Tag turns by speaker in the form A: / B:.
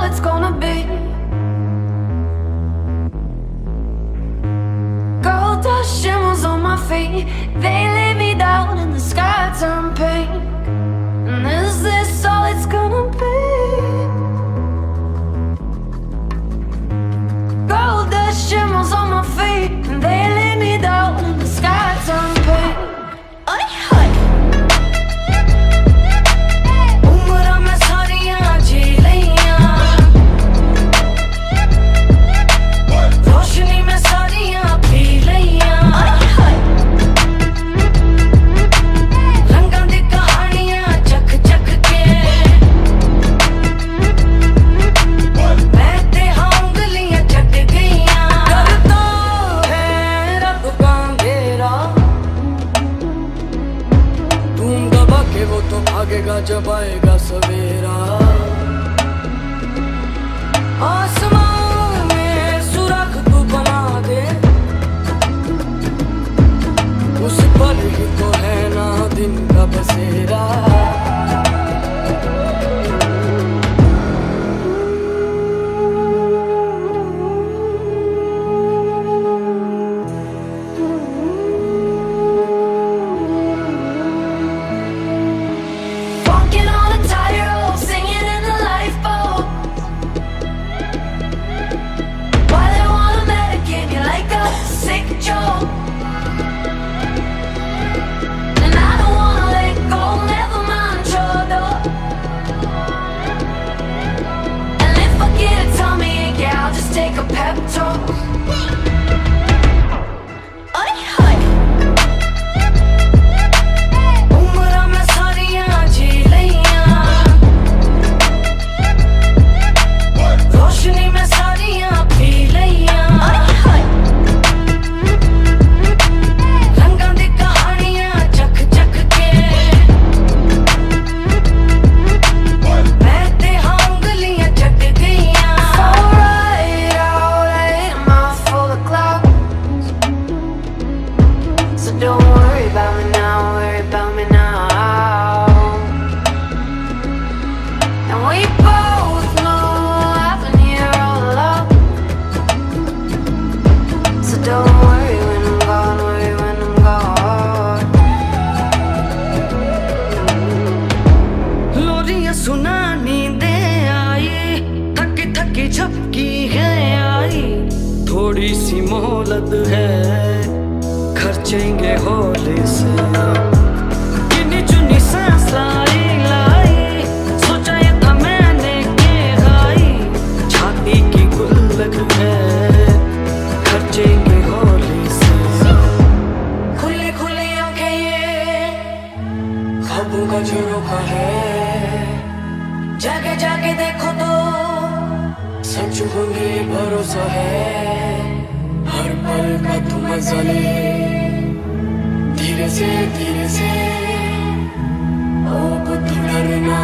A: it's gonna be. Gold dust shimmers on my feet. They lay me down and the sky turned pink. And is this all it's gonna be? Gold dust shimmers on my feet. And they lay me down and the sky turned pink.
B: जब आएगा सवेरा आसमान में सुराख तू बना दे उस पर ही तो है ना दिन का बसेरा take a pep talk. उम्र में सारियां जी लियां रोशनी में सारियां पी लियां रंगां दी कहानियां चख चख के मैं ते हांगलियां चट गईयां Don't worry about me now, worry about me now. And we both know I've been here all along. So don't worry when I'm gone, worry when I'm gone. लोरियां सुनानी दे आई थकी थकी झपकी है आई थोड़ी सी मोहलत है खर्चेंगे होली से गिनी चुनी सांस लाई लाई सोचा ये था मैंने के गाई छाती की गुल्लक है खर्चेंगे होली से खुली खुली आंखें ये ख्वाबों का झरोखा है जाके जाके देखो तो सच होंगे भरोसा है हर पल का तू मजा ले धीरे से ओ पुत्र डरना